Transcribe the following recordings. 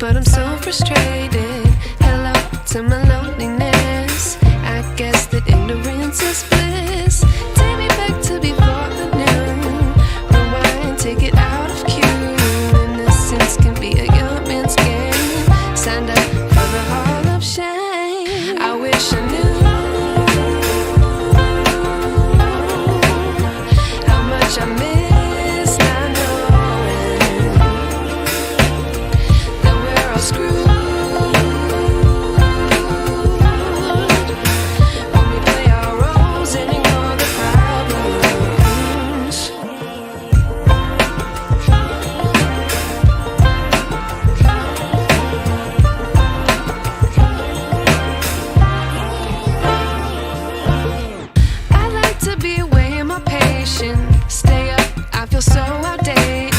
but I'm so frustrated. Hello to my loneliness. I guess that ignorance is bliss. Take me back to before the new. Rewind, take it out of cue. Innocence can be a young man's game. Signed up for the hall of shame. I wish I knew how much I miss. Stay up, I feel so outdated.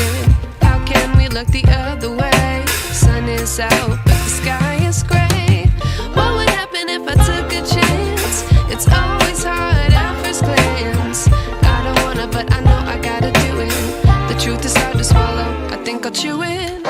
How can we look the other way? Sun is out, but the sky is gray. What would happen if I took a chance? It's always hard at first glance. I don't wanna, but I know I gotta do it. The truth is hard to swallow, I think I'll chew it.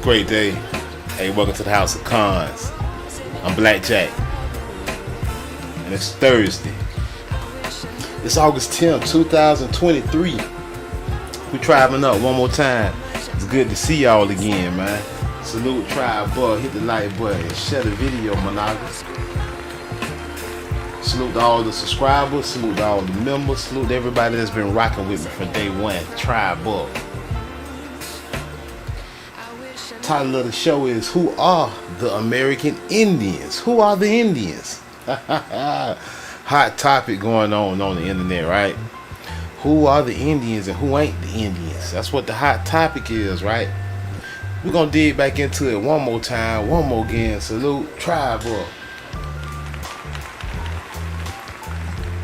Great day. Hey, welcome to the House of Cons. I'm Blackjack. And it's Thursday. It's August 10th, 2023. We traveling up one more time. It's good to see y'all again, man. Salute Tribe Boy. Hit the like button. Share the video, Monagas. Salute to all the subscribers. Salute to all the members. Salute to everybody that's been rocking with me from day one. Tribe Boy. Title of the show is Who Are the American Indians? Who are the Indians? Hot topic going on the internet, right? Who are the Indians and who ain't the Indians? That's what the hot topic is, right? We're gonna dig back into it one more time, one more again. Salute Tribe Boy.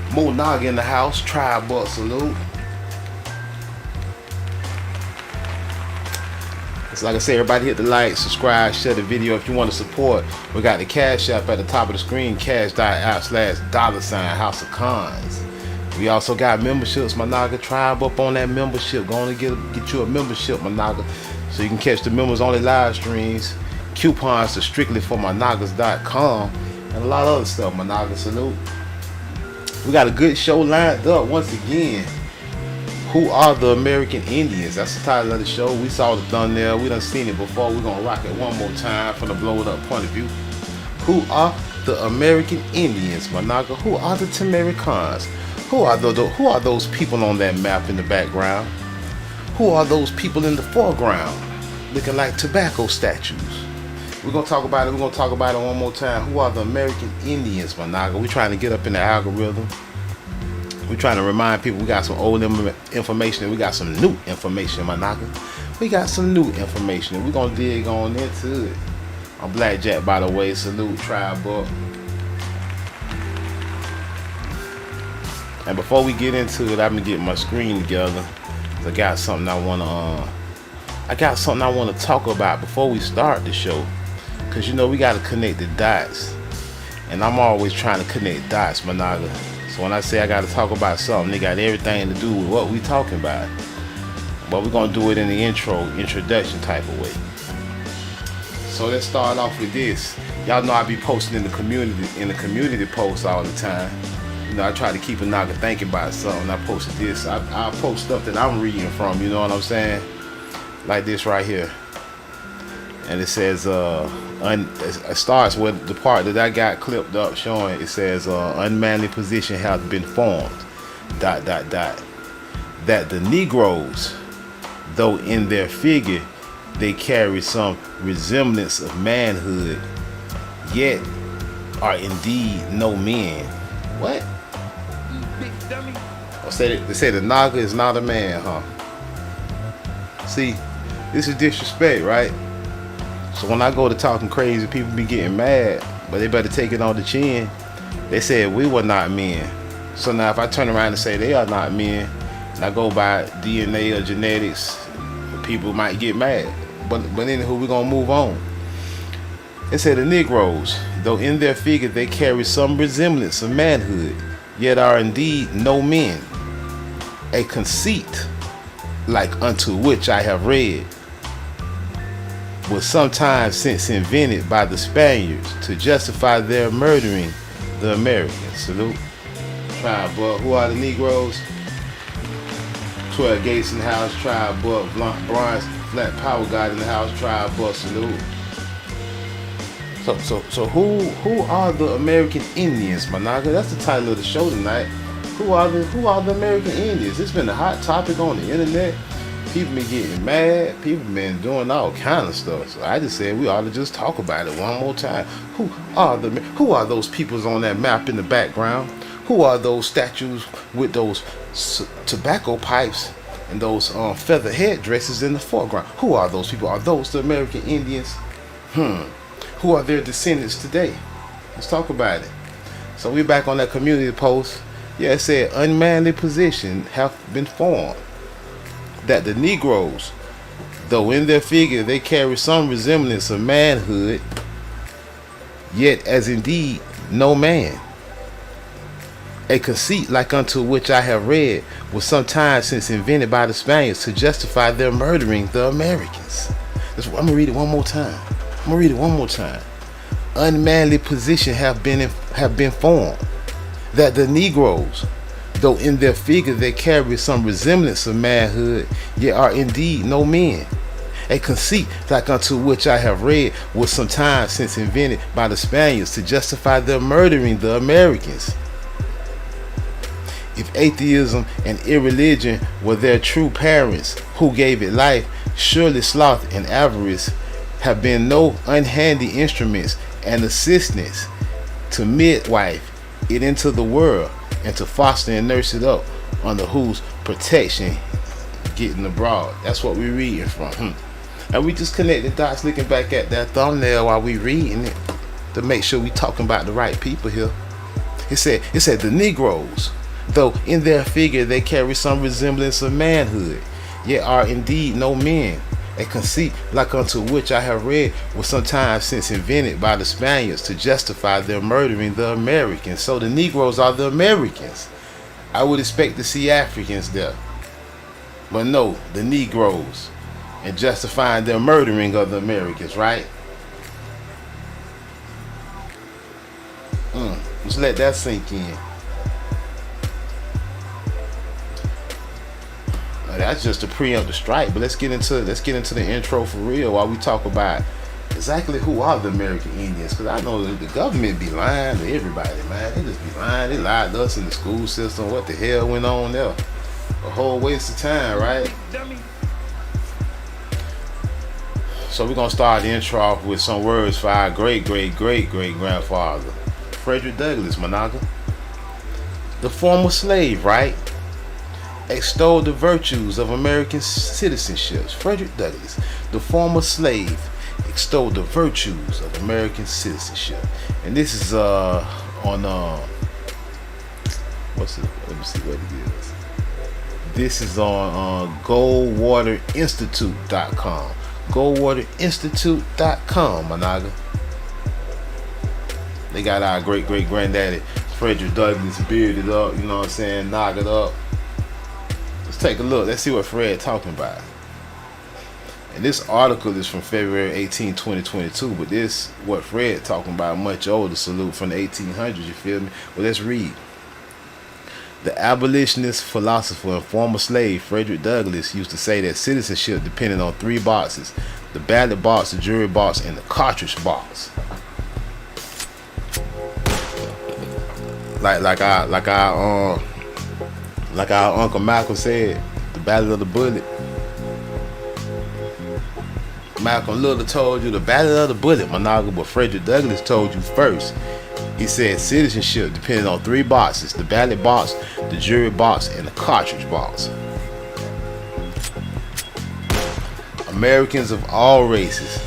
Monaga in the house. Tribe Boy, salute. Like I said, everybody hit the like, subscribe, share the video if you want to support. We got the Cash App at the top of the screen, cash.app/$ House of Cons. We also got memberships, Monaga. Tribe up on that membership. Go on and get you a membership, Monaga, so you can catch the members only live streams. Coupons are strictly for monagas.com and a lot of other stuff, Monaga. Salute. We got a good show lined up once again. Who are the American Indians? That's the title of the show. We saw the thumbnail. We done seen it before. We're gonna rock it one more time from the blow it up point of view. Who are the American Indians, Monaga? Who are the Tamaricans? Who are those people on that map in the background? Who are those people in the foreground looking like tobacco statues? We're gonna talk about it. We're gonna talk about it one more time. Who are the American Indians, Monaga? We're trying to get up in the algorithm. We're trying to remind people we got some old information and we got some new information, Monaga. We got some new information and we're going to dig on into it. I'm Blackjack, by the way. Salute, Tribe Boy. And before we get into it, I've been getting my screen together. I got something I want to talk about before we start the show. Because, you know, we got to connect the dots. And I'm always trying to connect dots, Monaga. So when I say I got to talk about something, they got everything to do with what we talking about. But we're going to do it in the introduction type of way. So let's start off with this. Y'all know I be posting in the community posts all the time. You know, I try to keep a knocker thinking about something. I posted this. I post stuff that I'm reading from, you know what I'm saying? Like this right here. And it says, it starts with the part that I got clipped up showing. It says, unmanly position has been formed, ... That the Negroes, though in their figure they carry some resemblance of manhood, yet are indeed no men. What? You big dummy. They say the Naga is not a man, huh? See, this is disrespect, right? So when I go to talking crazy, people be getting mad, but they better take it on the chin. They said we were not men. So now if I turn around and say they are not men, and I go by DNA or genetics, people might get mad. But anywho, we're going to move on. It said the Negroes, though in their figure they carry some resemblance of manhood, yet are indeed no men. A conceit, like unto which I have read, was sometime since invented by the Spaniards to justify their murdering the Americans. Salute. Tribe Boy. Who are the Negroes? 12 Gates in the house. Tribe Boy. Bronze Flat Power God in the house. Tribe Boy. Salute. So who are the American Indians, Monaga? That's the title of the show tonight. Who are the American Indians? It's been a hot topic on the internet. People been getting mad. People been doing all kind of stuff. So I just said we ought to just talk about it one more time. Who are those peoples on that map in the background? Who are those statues with those tobacco pipes and those feather headdresses in the foreground? Who are those people? Are those the American Indians? Who are their descendants today? Let's talk about it. So we're back on that community post. Yeah, it said unmanly position have been formed, that the Negroes, though in their figure they carry some resemblance of manhood, yet as indeed no man. A conceit like unto which I have read was some time since invented by the Spaniards to justify their murdering the Americans. I'm gonna read it one more time. Unmanly position have been formed, that the Negroes, though in their figure they carry some resemblance of manhood, yet are indeed no men. A conceit like unto which I have read was some time since invented by the Spaniards to justify their murdering the Americans. If atheism and irreligion were their true parents who gave it life, surely sloth and avarice have been no unhandy instruments and assistants to midwife it into the world and to foster and nurse it up under whose protection getting abroad. That's what we're reading from. And we just connect the dots looking back at that thumbnail while we reading it to make sure we talking about the right people here. It said the Negroes, though in their figure they carry some resemblance of manhood, yet are indeed no men. A conceit like unto which I have read was sometime since invented by the Spaniards to justify their murdering the Americans. So the Negroes are the Americans. I would expect to see Africans there, but no, the Negroes, and justifying their murdering of the Americans, right? Let's let that sink in. That's just to preempt the strike, but let's get into the intro for real while we talk about exactly who are the American Indians, because I know the government be lying to everybody, man. They just be lying. They lied to us in the school system. What the hell went on there? A whole waste of time, right? So we're gonna start the intro off with some words for our great grandfather, Frederick Douglass, Managa. The former slave, right? Extolled the virtues of American citizenship. Frederick Douglass, the former slave, extolled the virtues of American citizenship. And this is on what's it? Let me see what it is. This is on GoldwaterInstitute.com. GoldwaterInstitute.com, Managa. They got our great granddaddy Frederick Douglass bearded up, you know what I'm saying, knock it up. Let's take a look. Let's see what Fred talking about. And this article is from February 18, 2022, but this, what Fred talking about, much older, salute from the 1800s, you feel me? Well, let's read. The abolitionist philosopher and former slave Frederick Douglass used to say that citizenship depended on three boxes: the ballot box, the jury box, and the cartridge box. Like our Uncle Malcolm said, the battle of the bullet. Malcolm Little told you the battle of the bullet, Managa, but Frederick Douglass told you first. He said citizenship depended on three boxes: the ballot box, the jury box, and the cartridge box. Americans of all races.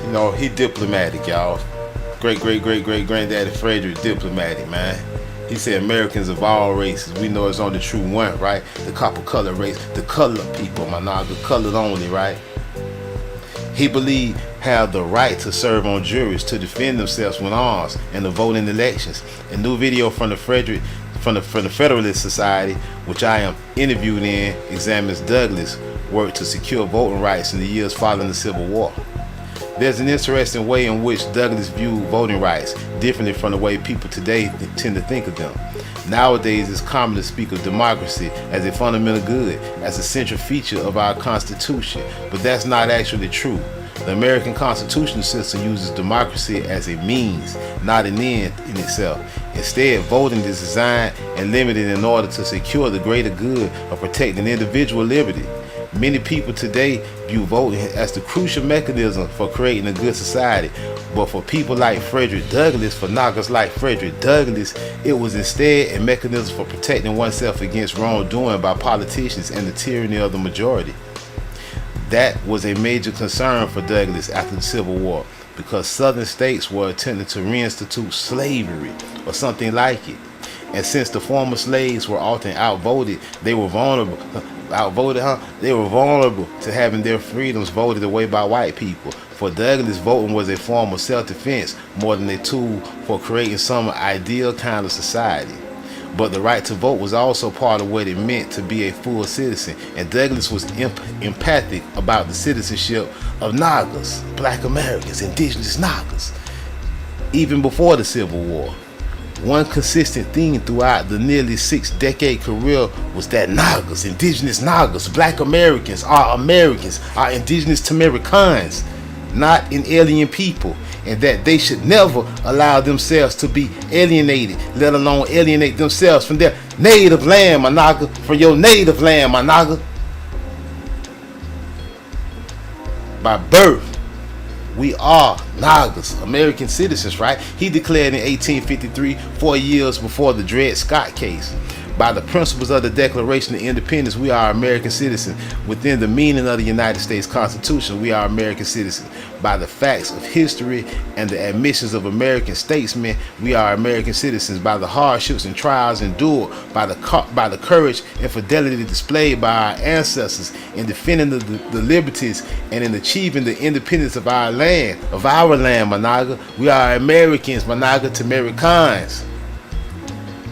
You know, he diplomatic, y'all. Great granddaddy Frederick diplomatic, man. He said Americans of all races. We know it's only true one, right? The copper color race, the colored people, Managa, colored only, right? He believed have the right to serve on juries, to defend themselves with arms, and to vote in elections. A new video from the Federalist Society, which I am interviewed in, examines Douglass' work to secure voting rights in the years following the Civil War. There's an interesting way in which Douglass viewed voting rights, differently from the way people today tend to think of them. Nowadays, it's common to speak of democracy as a fundamental good, as a central feature of our Constitution, but that's not actually true. The American constitutional system uses democracy as a means, not an end in itself. Instead, voting is designed and limited in order to secure the greater good of protecting individual liberty. Many people today view voting as the crucial mechanism for creating a good society, but for people like Frederick Douglass, for knockers like Frederick Douglass, it was instead a mechanism for protecting oneself against wrongdoing by politicians and the tyranny of the majority. That was a major concern for Douglass after the Civil War, because southern states were attempting to reinstitute slavery or something like it. And since the former slaves were often outvoted, they were vulnerable. They were vulnerable to having their freedoms voted away by white people. For Douglass, voting was a form of self-defense more than a tool for creating some ideal kind of society. But the right to vote was also part of what it meant to be a full citizen. And Douglass was empathic about the citizenship of Nagas, black Americans, indigenous Nagas, even before the Civil War. One consistent theme throughout the nearly 6-decade career was that Nagas, indigenous Nagas, black Americans, are indigenous to Americans, not an alien people, and that they should never allow themselves to be alienated, let alone alienate themselves from their native land, my naga, from your native land, my naga. By birth, we are Nagas, American citizens, right? He declared in 1853, 4 years before the Dred Scott case. By the principles of the Declaration of Independence, we are American citizens. Within the meaning of the United States Constitution, we are American citizens. By the facts of history and the admissions of American statesmen, we are American citizens. By the hardships and trials endured, by the courage and fidelity displayed by our ancestors in defending the liberties and in achieving the independence of our land, Managa, we are Americans, Managa, to Americans.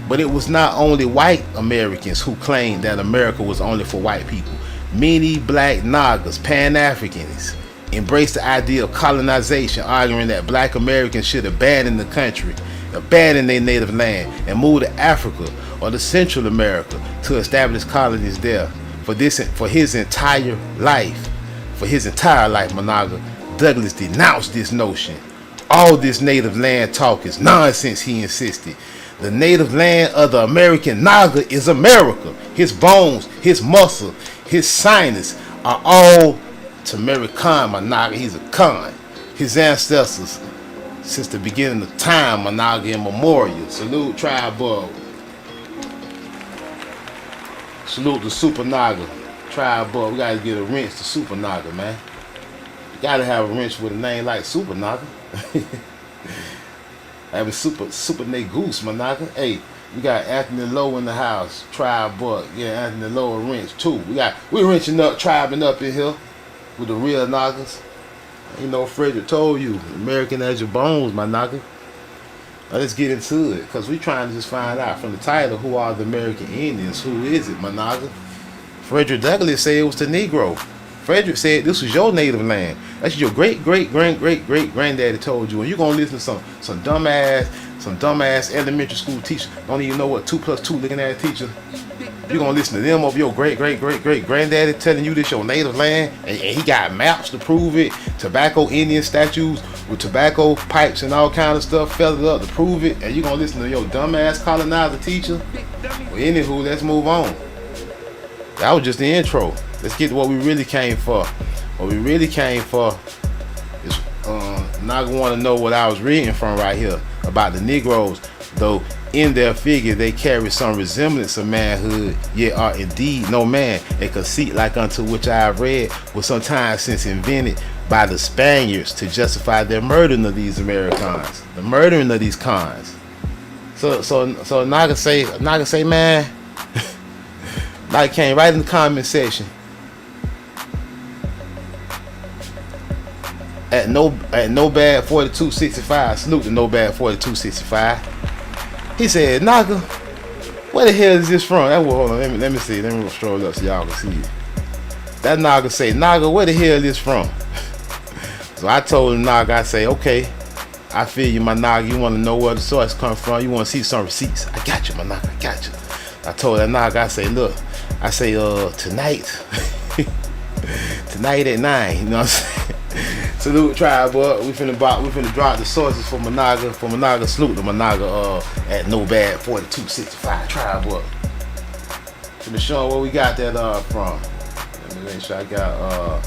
But it was not only white Americans who claimed that America was only for white people. Many black Nagas, Pan-Africans, embraced the idea of colonization, arguing that black Americans should abandon the country, abandon their native land, and move to Africa or to Central America to establish colonies there. For his entire life, Managa, Douglass denounced this notion. All this native land talk is nonsense, he insisted. The native land of the American Naga is America. His bones, his muscle, his sinus are all to American, my Naga. He's a Khan. His ancestors, since the beginning of time, my Naga immemorial. Salute Tribe Bug. Salute the Super Naga. Tribe Bug. We gotta get a wrench to Super Naga, man. You gotta have a wrench with a name like Super Naga. Having Super Nate Goose, my naga. Hey, we got Anthony Lowe in the house. Tribe Buck. Yeah, Anthony Lowe and wrench too. We wrenching up, tribing up in here with the real Nagas. You know, Frederick told you, American as your bones, my naga. Now let's get into it, because we trying to just find out from the title, who are the American Indians? Who is it, my naga? Frederick Douglass said it was the Negro. Frederick said this was your native land. That's your great granddaddy told you. And you're gonna listen to some dumbass elementary school teacher don't even know what 2 + 2 looking at a teacher. You're gonna listen to them of your great granddaddy telling you this your native land, and he got maps to prove it, tobacco Indian statues with tobacco pipes and all kind of stuff feathered up to prove it, and you're gonna listen to your dumbass colonizer teacher. Well, anywho, let's move on. That was just the intro. Let's get to what we really came for. What we really came for is Naga want to know what I was reading from right here about the Negroes. Though in their figure they carry some resemblance of manhood, yet are indeed no man. A conceit like unto which I have read was sometimes since invented by the Spaniards to justify their murdering of these Americans, the murdering of these cons. So Naga say, man. Naga came right in the comment section. At no bad 4265, salute to no bad 4265. He said, Naga, where the hell is this from? Hold on, let me see. Let me stroll up so y'all can see it. That Naga say, Naga, where the hell is this from? So I told him, Naga, I say, okay, I feel you, my Naga. You want to know where the source comes from? You want to see some receipts? I got you, my Naga. I got you. I told that Naga, I say, look, I say, tonight at 9, you know what I'm saying? Salute Tribe, we finna drop the sources for Managa. Salute to Managa at no bad 4265 Tribe. Finna show where we got that from. Let me make sure I got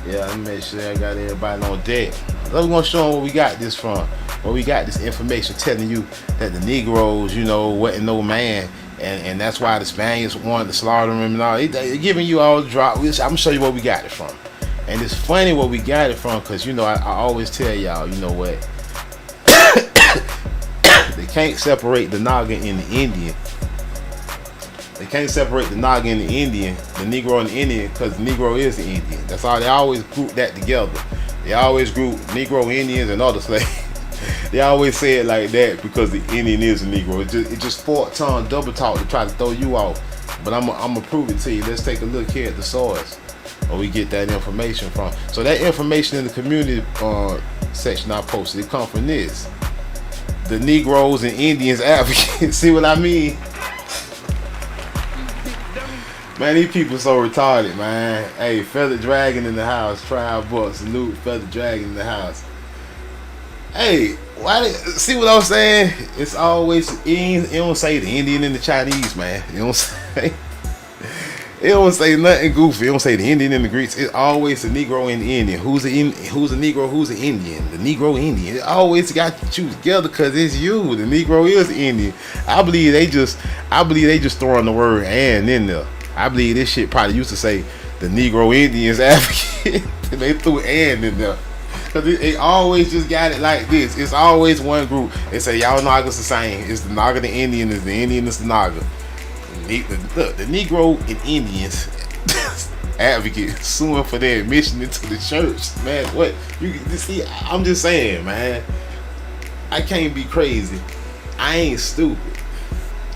let me make sure I got everybody on deck. We're gonna show them where we got this from. Where we got this information telling you that the Negroes, you know, wasn't no man. And that's why the Spaniards wanted to slaughter them and all. They're giving you all the drop. I'm gonna show you where we got it from. And it's funny where we got it from, because, you know, I always tell y'all, you know what? They can't separate the Naga and the Indian. They can't separate the Naga and the Indian, the Negro and the Indian, because the Negro is the Indian. That's all. They always group that together. They always group Negro, Indians, and other slaves. They always say it like that because the Indian is a Negro. It just fork tongue double talk to try to throw you off. But I'm gonna prove it to you. Let's take a look here at the source where we get that information from. So that information in the community section I posted, it come from this. The Negroes and Indians Advocate. See what I mean? Man, these people so retarded, man. Hey, Feather Dragon in the house. Trial Book. Salute Feather Dragon in the house. Hey, see what I'm saying? It's always, it don't say the Indian and the Chinese, man. It don't say nothing goofy. It don't say the Indian and the Greeks. It's always the Negro and the Indian. Who's a Negro? Who's an Indian? The Negro Indian. It always got you together because it's you. The Negro is Indian. I believe they just throwing the word "and" in there. I believe this shit probably used to say the Negro Indians Advocate. They threw "and" in there. Cause it always just got it like this. It's always one group. They say y'all Nagas the same. It's the Naga the Indian. Is the Indian is the Naga. Look, the Negro and Indians Advocate suing for their admission into the church. Man, what you see? I'm just saying, man. I can't be crazy. I ain't stupid.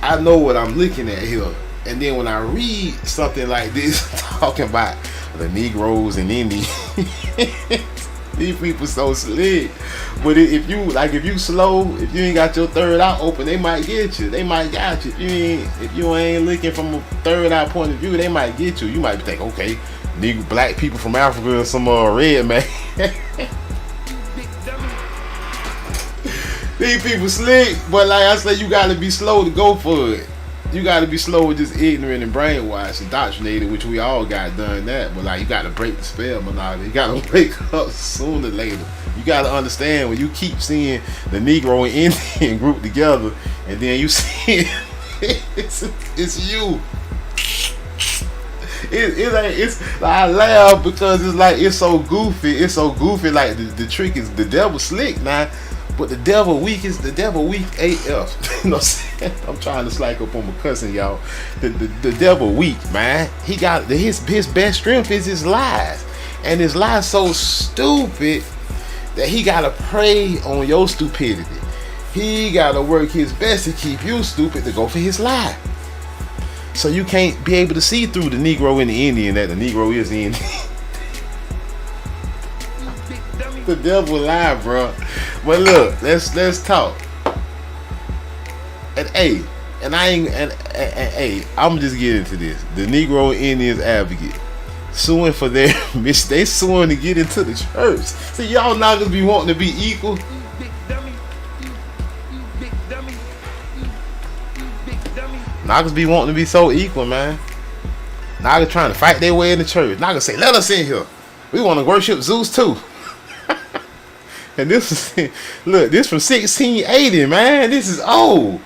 I know what I'm looking at here. And then when I read something like this talking about the Negroes and Indians. These people so slick. But if you slow, if you ain't got your third eye open, they might get you. They might got you. If you ain't looking from a third eye point of view, they might get you. You might think, okay, black people from Africa or some red man. These people slick, but like I said, you gotta be slow to go for it. You gotta be slow with just ignorant and brainwashed, indoctrinated, which we all got done that. But like, you gotta break the spell, Monada. You gotta wake up sooner or later. You gotta understand when you keep seeing the Negro and Indian group together, and then you see it's you. It's like, I laugh because it's so goofy. It's so goofy. Like the trick is the devil slick now. But the devil weak AF. You know what I'm saying? I'm trying to slack up on my cousin, y'all. The devil weak, man. He got his best strength is his lies. And his lies so stupid that he gotta prey on your stupidity. He gotta work his best to keep you stupid to go for his lie. So you can't be able to see through the Negro and the Indian that the Negro is the Indian. The devil lie, bro. But look, let's talk. And I'm just getting into this. The Negro Indians Advocate suing for their they suing to get into the church. See, y'all not gonna be wanting to be equal. Niggas be wanting to be so equal, man. Niggas trying to fight their way in the church. Niggas say, let us in here. We want to worship Zeus too. And this is, look, this from 1680, man. This is old.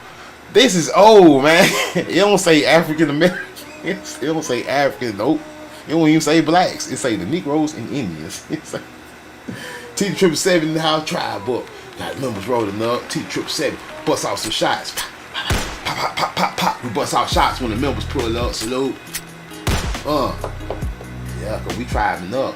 This is old, man. It don't say African Americans. It don't say African, nope. It don't even say blacks. It say the Negroes and Indians. It's like T777 in the house, Tribe Book. Got members rolling up. T777 bust off some shots. Pop, pop, pop, pop, pop, pop. We bust off shots when the members pull up. Salute. Yeah, cause we tribing up.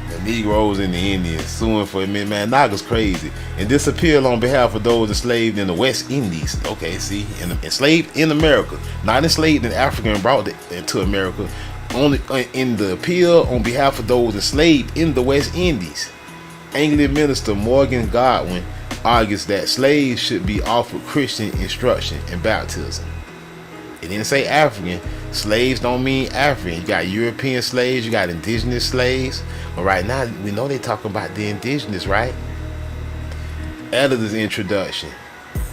The Negroes and the Indians suing for it, man. Naga's crazy. And this appeal on behalf of those enslaved in the West Indies. Okay, see, enslaved in America, not enslaved in Africa and brought into America. Only in the appeal on behalf of those enslaved in the West Indies. Anglican minister Morgan Godwin argues that slaves should be offered Christian instruction and baptism. It didn't say African. Slaves don't mean African. You got European slaves, you got indigenous slaves. But right now, we know they talking about the indigenous, right? Editor's introduction.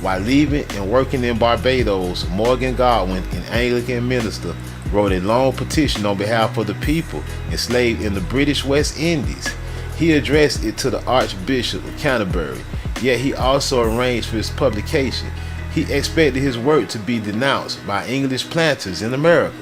While leaving and working in Barbados, Morgan Godwin, an Anglican minister, wrote a long petition on behalf of the people enslaved in the British West Indies. He addressed it to the Archbishop of Canterbury, yet he also arranged for its publication. He expected his work to be denounced by English planters in America.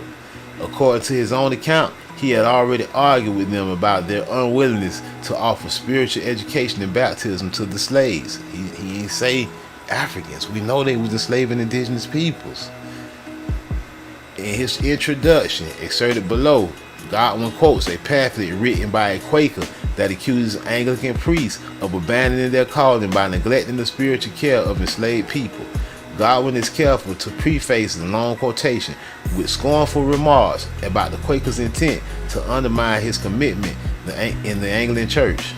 According to his own account, he had already argued with them about their unwillingness to offer spiritual education and baptism to the slaves. He didn't say Africans. We know they was enslaving indigenous peoples. In his introduction, excerpted below, Godwin quotes a pamphlet written by a Quaker that accuses Anglican priests of abandoning their calling by neglecting the spiritual care of enslaved people. Godwin is careful to preface the long quotation with scornful remarks about the Quakers' intent to undermine his commitment in the Anglican Church.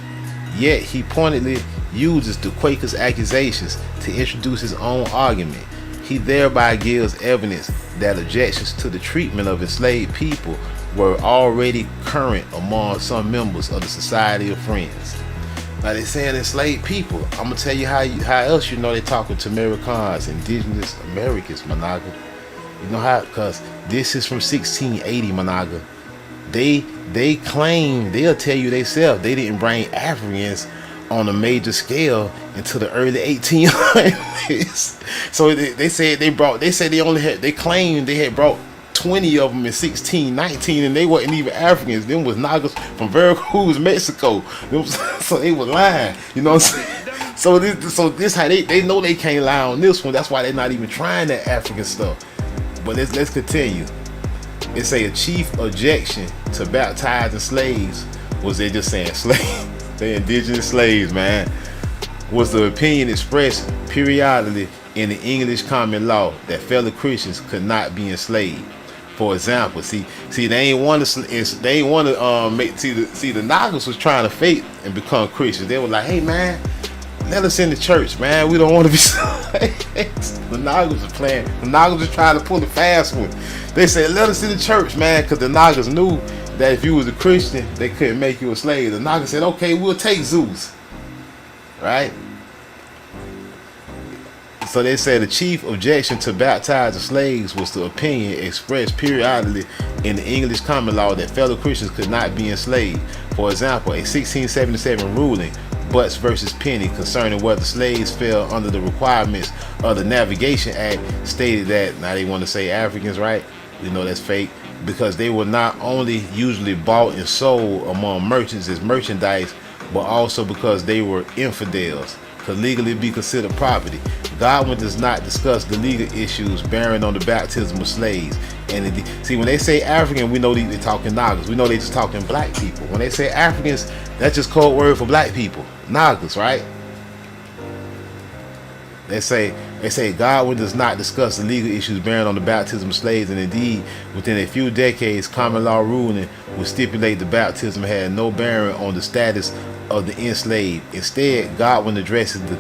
Yet he pointedly uses the Quakers' accusations to introduce his own argument. He thereby gives evidence that objections to the treatment of enslaved people were already current among some members of the Society of Friends. Now they saying enslaved people. I'm gonna tell you how else you know they talking to Americans, indigenous Americans, Managa. You know how? Cause this is from 1680, Managa. They claim, they'll tell you themselves they didn't bring Africans on a major scale until the early 1800s. So they said they claimed they had brought 20 of them in 1619, and they wasn't even Africans. Them was Nagas from Veracruz, Mexico. So they was lying. You know what I'm saying? So this how they know they can't lie on this one. That's why they're not even trying that African stuff. But let's continue. It's a chief objection to baptizing slaves was they just saying slaves. They indigenous slaves, man. Was the opinion expressed periodically in the English common law that fellow Christians could not be enslaved. For example, see, they ain't want to the Nagas was trying to fake and become Christians. They were like, hey man, let us in the church, man. We don't want to be slaves. The Nagas are playing. The Nagas are trying to pull the fast one. They said, let us in the church, man, because the Nagas knew that if you was a Christian, they couldn't make you a slave. The Nagas said, okay, we'll take Zeus. Right? So they said the chief objection to baptizing slaves was the opinion expressed periodically in the English common law that fellow Christians could not be enslaved. For example, a 1677 ruling, Butts versus Penny, concerning whether slaves fell under the requirements of the Navigation Act, stated that, now they want to say Africans, right? We know that's fake, because they were not only usually bought and sold among merchants as merchandise, but also because they were infidels, could legally be considered property. Godwin does not discuss the legal issues bearing on the baptism of slaves. And see, when they say African, we know they're talking Nagas. We know they're just talking black people. When they say Africans, that's just code word for black people. Nagas, right? They say Godwin does not discuss the legal issues bearing on the baptism of slaves, and indeed, within a few decades, common law ruling would stipulate the baptism had no bearing on the status of the enslaved. Instead, Godwin addresses the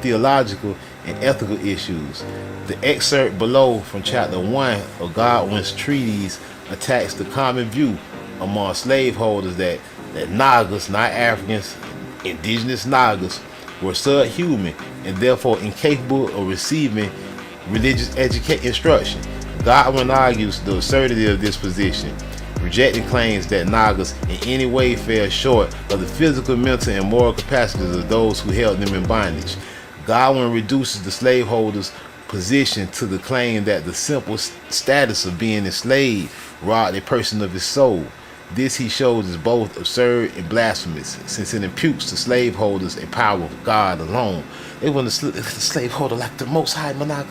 theological and ethical issues. The excerpt below from chapter 1 of Godwin's treatise attacks the common view among slaveholders that Nagas, not Africans, indigenous Nagas, were subhuman and therefore incapable of receiving religious instruction. Godwin argues the absurdity of this position, rejecting claims that Nagas in any way fell short of the physical, mental, and moral capacities of those who held them in bondage. Godwin reduces the slaveholder's position to the claim that the simple status of being enslaved robbed a person of his soul. This, he shows, is both absurd and blasphemous, since it imputes to slaveholders a power of God alone. They want the slaveholder like the Most High Managa.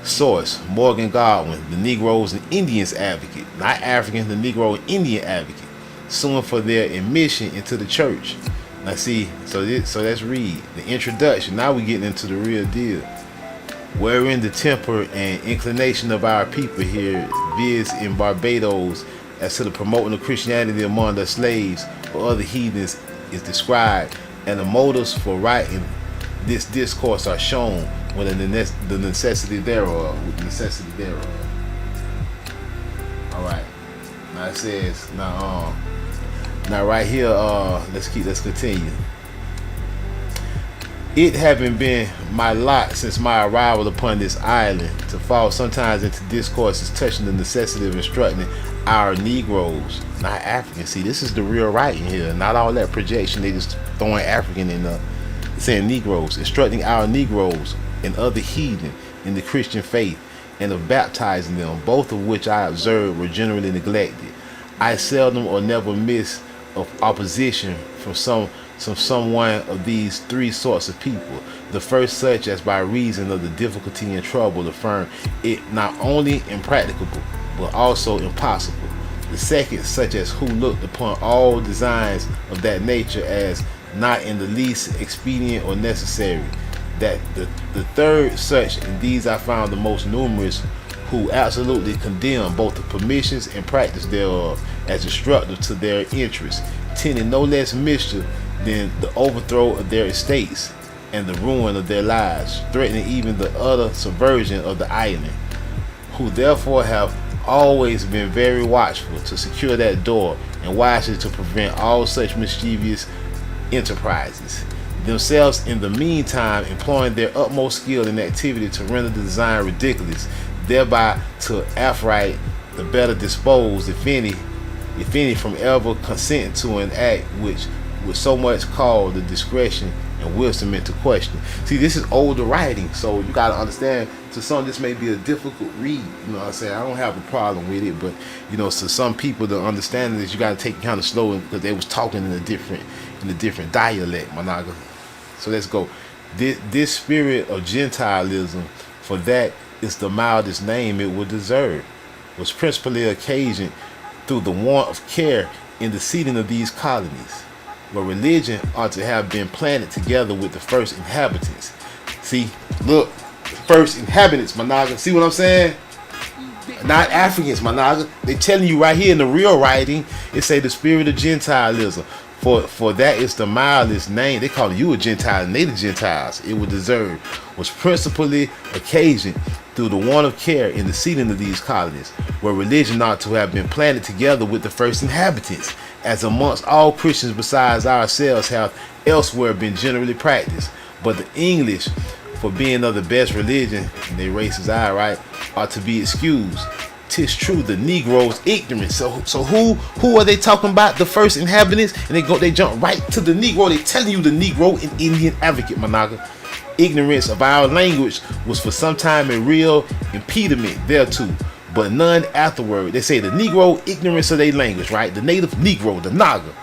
Source: Morgan Godwin, the Negroes and Indians advocate, not African, the Negro and Indian advocate, suing for their admission into the church. Now see, so let's read the introduction. Now we're getting into the real deal. Wherein the temper and inclination of our people here, viz. In Barbados, as to the promoting of Christianity among the slaves or other heathens is described, and the motives for writing this discourse are shown with the necessity thereof. All right. Now it says now right here. Let's continue. It having been my lot since my arrival upon this island to fall sometimes into discourses touching the necessity of instructing our Negroes, not Africans. See, this is the real writing here, not all that projection. They just throwing African in saying Negroes, instructing our Negroes and other heathen in the Christian faith, and of baptizing them, both of which I observed were generally neglected. I seldom or never miss of opposition from someone of these three sorts of people. The first, such as by reason of the difficulty and trouble affirm it not only impracticable but also impossible. The second, such as who looked upon all designs of that nature as not in the least expedient or necessary. That the third, such, and these I found the most numerous, who absolutely condemn both the permissions and practice thereof as destructive to their interests, tending no less mischief than the overthrow of their estates and the ruin of their lives, threatening even the utter subversion of the island, who therefore have always been very watchful to secure that door and wisely to prevent all such mischievous enterprises, themselves in the meantime employing their utmost skill and activity to render the design ridiculous, thereby to affright the better disposed, if any, from ever consenting to an act which would so much call the discretion and wisdom into question. See, this is older writing, so you got to understand, to some this may be a difficult read, you know what I'm saying? I don't have a problem with it, but you know, to some people the understanding is you got to take it kind of slow, because they was talking in a different dialect, Managa. So let's go. This spirit of Gentilism, for that is the mildest name it would deserve, was principally occasioned through the want of care in the seating of these colonies, where religion ought to have been planted together with the first inhabitants. See, look, first inhabitants, Managa. See what I'm saying? Not Africans, Managa. They telling you right here in the real writing, it say the spirit of Gentilism. For that is the mildest name. They call you a Gentile, and they the Gentiles it would deserve, was principally occasioned through the want of care in the seating of these colonies, where religion ought to have been planted together with the first inhabitants, as amongst all Christians besides ourselves have elsewhere been generally practiced. But the English, for being of the best religion in their race's eye, right, are to be excused. 'Tis true, the Negroes ignorant. So who are they talking about? The first inhabitants, and they jump right to the Negro. They telling you the Negro and Indian advocate, Managa. Ignorance of our language was for some time a real impediment thereto, but none afterward. They say the Negro ignorance of their language, right? The native Negro, the Naga,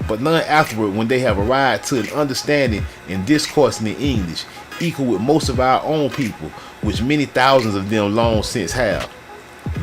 but none afterward when they have arrived to an understanding and discoursing in English, equal with most of our own people, which many thousands of them long since have.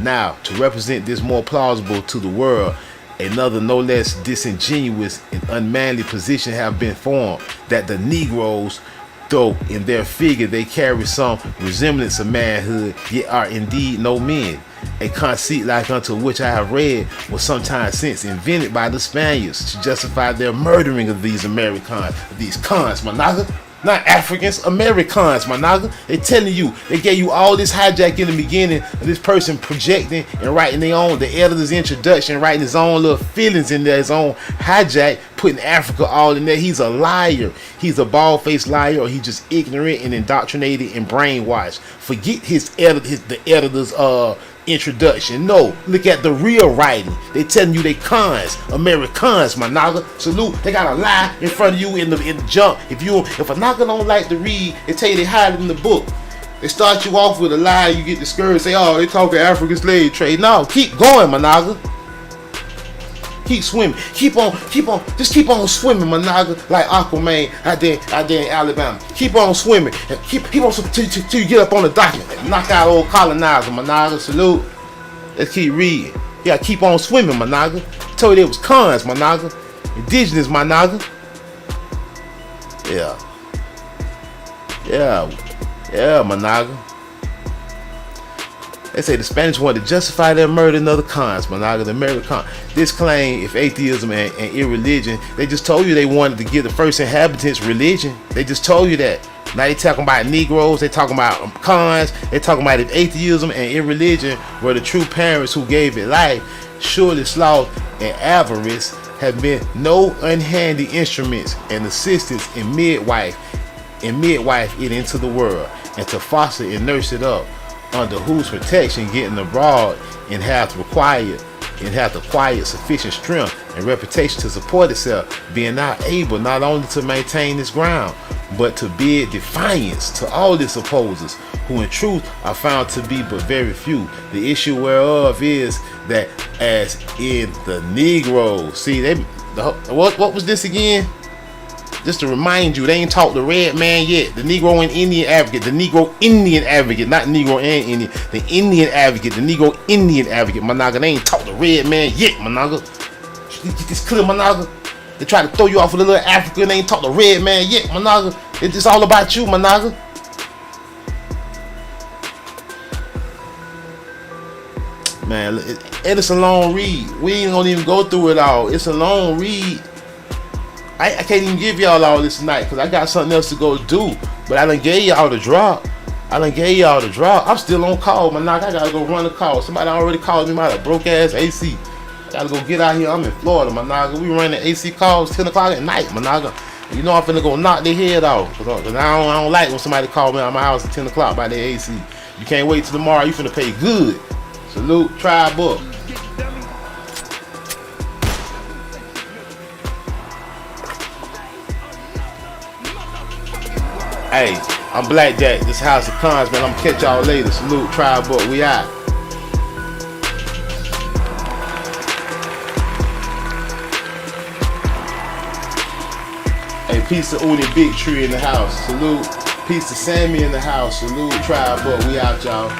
Now, to represent this more plausible to the world, another no less disingenuous and unmanly position have been formed, that the Negroes, though in their figure they carry some resemblance of manhood, yet are indeed no men. A conceit like unto which I have read was some time since invented by the Spaniards to justify their murdering of these Americans, these cons, Managa. Not Africans, Americans, Managa. They telling you, they gave you all this hijack in the beginning of this person projecting and writing their own, the editor's introduction, writing his own little feelings in there, his own hijack, putting Africa all in there. He's a liar. He's a bald-faced liar, or he's just ignorant and indoctrinated and brainwashed. Forget the editor's introduction. No, look at the real writing. They telling you they cons, Americans, Managa. Salute. They got a lie in front of you in the jump. If a Naga don't like to read, they tell you they hide it in the book. They start you off with a lie, you get discouraged, say, oh, they talking African slave trade. No, keep going, Managa. Keep swimming. Keep on swimming, Managa, like Aquaman out there in Alabama. Keep on swimming. Keep on till you get up on the document and knock out old colonizer, Managa. Salute. Let's keep reading. Yeah, keep on swimming, Managa. I told you they was cons, Managa. Indigenous, Managa. Yeah, Managa. They say the Spanish wanted to justify their murder in other cons, Managa, the American. This claim, if atheism and irreligion, they just told you they wanted to give the first inhabitants religion. They just told you that. Now they talking about Negroes, they talking about cons, they talking about if atheism and irreligion were the true parents who gave it life, surely sloth and avarice have been no unhandy instruments and assistants in midwife it into the world, and to foster and nurse it up, under whose protection getting abroad and hath acquired sufficient strength and reputation to support itself, being not able not only to maintain its ground, but to bid defiance to all its opposers, who in truth are found to be but very few. The issue whereof is that as in the Negroes, see, what was this again? just to remind you, they ain't taught the red man yet. The Negro and Indian advocate, the Negro Indian advocate, not Negro and Indian, the Indian advocate, the Negro Indian advocate, my nigga. They ain't taught the red man yet, my nigga. It's clear, my nigga. They try to throw you off with a little African, they ain't taught the red man yet, my nigga. It's all about you, my nigga. Man, it's a long read. We ain't gonna even go through it all. It's a long read. I can't even give y'all all this tonight because I got something else to go do. But I done gave y'all the drop. I'm still on call, my nigga. I gotta go run a call. Somebody already called me about a broke ass AC. Gotta go get out here. I'm in Florida, my nigga. We running AC calls 10 o'clock at night, my nigga. You know I'm finna go knock their head off. Cause I don't like when somebody call me out my house at 10 o'clock by their AC. You can't wait till tomorrow. You finna pay good. Salute, Tribe Book. Hey, I'm Blackjack. This House of Cons, man. I'm gonna catch y'all later. Salute, Tribe Book. We out. Hey, peace to Uni Big Tree in the house. Salute. Peace to Sammy in the house. Salute, Tribe Book. We out, y'all.